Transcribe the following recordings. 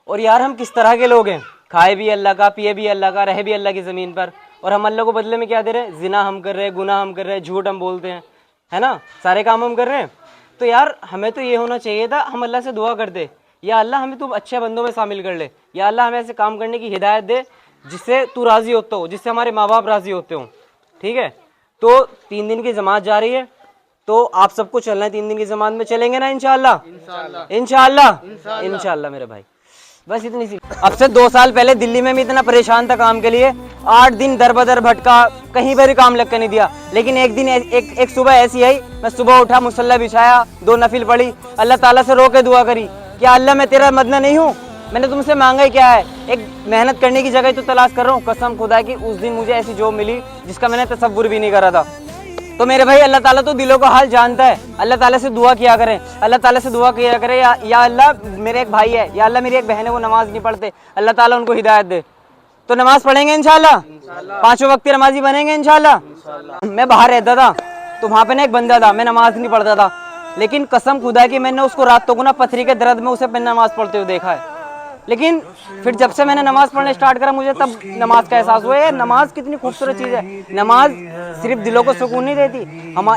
اور یار ہم کس طرح کے لوگ ہیں, کھائے بھی اللہ کا, پیے بھی اللہ کا, رہے بھی اللہ کی زمین پر, اور ہم اللہ کو بدلے میں کیا دے رہے ہیں؟ زنا ہم کر رہے ہیں, گناہ ہم کر رہے ہیں, جھوٹ ہم بولتے ہیں, ہے نا, سارے کام ہم کر رہے ہیں. تو یار ہمیں تو یہ ہونا چاہیے تھا, ہم اللہ سے دعا کرتے, یا اللہ ہمیں تو اچھے بندوں میں شامل کر لے, یا اللہ ہمیں ایسے کام کرنے کی ہدایت دے جس سے تو راضی ہوتا ہو, جس سے ہمارے ماں باپ راضی ہوتے ہوں. ٹھیک ہے, تو 3 دن کی جماعت جا رہی ہے, تو آپ سب کو چلنا ہے 3 دن کی جماعت میں, چلیں گے نا انشاءاللہ؟ انشاءاللہ انشاءاللہ میرے بھائی. بس اتنی سی. اب سے 2 سال پہلے دلی میں اتنا پریشان تھا کام کے لیے, 8 دن در بدر بھٹکا, کہیں پر بھی کام لگ کے نہیں دیا. لیکن ایک دن ایک صبح ایسی آئی, میں صبح اٹھا, مصلی بچھایا, 2 نفل پڑھی, اللہ تعالیٰ سے رو کے دعا کری, کیا اللہ میں تیرا مدنہ نہیں ہوں, میں نے تم سے مانگا ہی کیا ہے, ایک محنت کرنے کی جگہ تو تلاش کر رہا ہوں. قسم خدا کی اس دن مجھے ایسی جاب ملی جس کا میں نے تصور بھی نہیں کرا تھا. تو میرے بھائی اللہ تعالیٰ تو دلوں کا حال جانتا ہے, اللہ تعالیٰ سے دعا کیا کریں, اللہ تعالیٰ سے دعا کیا کرے, یا اللہ میرے ایک بھائی ہے, یا اللہ میری ایک بہن ہے, وہ نماز نہیں پڑھتے, اللہ تعالیٰ ان کو ہدایت دے. تو نماز پڑھیں گے انشاءاللہ, 5 وقت کی نمازی بنیں گے انشاءاللہ. میں باہر رہتا تھا تو وہاں پہ نا ایک بندہ تھا, میں نماز نہیں پڑھتا تھا, لیکن قسم خدا کی میں نے اس کو راتوں کو نا پتھری کے درد میں اسے نماز پڑھتے ہوئے دیکھا ہے. لیکن پھر جب سے میں نے نماز پڑھنا اسٹارٹ کرا, مجھے تب نماز کا احساس ہوا ہے نماز کتنی خوبصورت چیز ہے. نماز صرف دلوں کو سکون نہیں دیتی,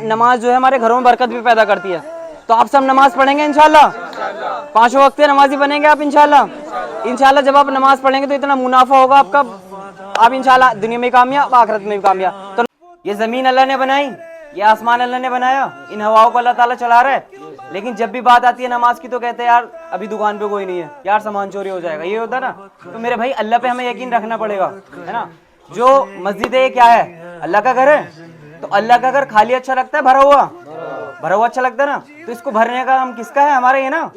نماز جو ہے ہمارے گھروں میں برکت بھی پیدا کرتی ہے. تو آپ سب نماز پڑھیں گے انشاءاللہ, 5 وقت کے نمازی بنیں گے آپ انشاءاللہ. انشاءاللہ جب آپ نماز پڑھیں گے تو اتنا منافع ہوگا آپ کا, آپ انشاءاللہ دنیا میں کامیاب, آخرت میں بھی کامیاب. تو یہ زمین اللہ نے بنائی, یہ آسمان اللہ نے بنایا, ان ہواؤں کو اللہ تعالیٰ چلا رہا ہے, لیکن جب بھی بات آتی ہے نماز کی تو کہتے ہیں یار ابھی دکان پہ کوئی نہیں ہے, یار سامان چوری ہو جائے گا, یہ ہوتا ہے نا. تو میرے بھائی اللہ پہ ہمیں یقین رکھنا پڑے گا, ہے نا. جو مسجد ہے کیا ہے, اللہ کا گھر ہے, تو اللہ کا گھر خالی اچھا لگتا ہے, بھرا ہوا اچھا لگتا ہے نا. تو اس کو بھرنے کا کام کس کا ہے, ہمارا. یہ نا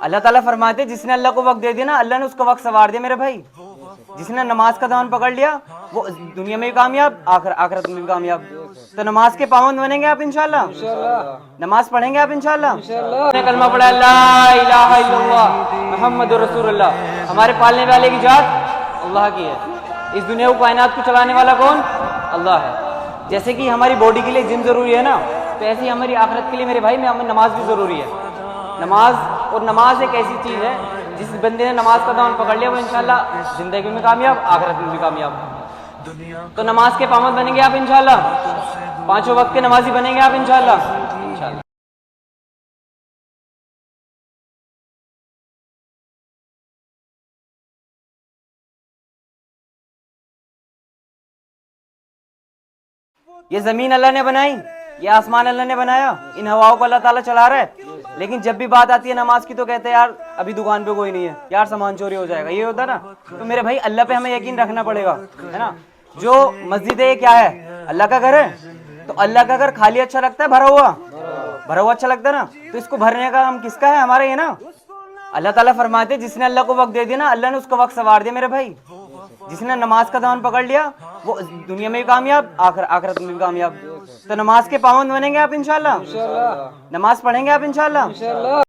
اللہ تعالیٰ فرماتے ہیں جس نے اللہ کو وقت دے دیا نا, اللہ نے اس کو وقت سوار دیا میرے بھائی. جس نے نماز کا دامن پکڑ لیا وہ دنیا میں بھی کامیاب, آخرت میں بھی کامیاب. تو نماز کے پابند بنیں گے آپ انشاءاللہ, نماز پڑھیں گے آپ انشاءاللہ. کلمہ پڑھا لا الہ الا اللہ محمد رسول اللہ. ہمارے پالنے والے کی ذات اللہ کی ہے, اس دنیا کو کائنات کو چلانے والا کون؟ اللہ ہے. جیسے کہ ہماری باڈی کے لیے جم ضروری ہے نا, تو ایسے ہی ہماری آخرت کے لیے میرے بھائی ہمیں نماز بھی ضروری ہے. نماز ایک ایسی چیز ہے جس بندے نے نماز کا دامن پکڑ لیا وہ انشاءاللہ زندگی میں کامیاب, آخرت میں بھی کامیاب. تو نماز کے پابند بنیں گے آپ انشاءاللہ, 5 وقت کے نمازی بنیں گے آپ انشاءاللہ. یہ زمین اللہ نے بنائی, یہ آسمان اللہ نے بنایا, ان ہواؤں کو اللہ تعالیٰ چلا رہا ہے, لیکن جب بھی بات آتی ہے نماز کی تو کہتے ہیں یار ابھی دکان پہ کوئی نہیں ہے, یار سامان چوری ہو جائے گا, یہ ہوتا ہے نا. تو میرے بھائی اللہ پہ ہمیں یقین رکھنا پڑے گا, ہے نا. جو مسجد ہے کیا ہے, اللہ کا گھر ہے, تو اللہ کا گھر خالی اچھا لگتا ہے, بھرا ہوا اچھا لگتا ہے نا. تو اس کو بھرنے کا کام کس کا ہے, ہمارا. یہ نا اللہ تعالیٰ فرماتے ہیں جس نے اللہ کو وقت دے دیا نا, اللہ نے اس کو وقت سوار دیا میرے بھائی. جس نے نماز کا دامن پکڑ لیا وہ دنیا میں بھی کامیاب, آخرت میں بھی کامیاب. تو نماز کے پابند بنیں گے آپ انشاءاللہ, نماز پڑھیں گے آپ انشاءاللہ.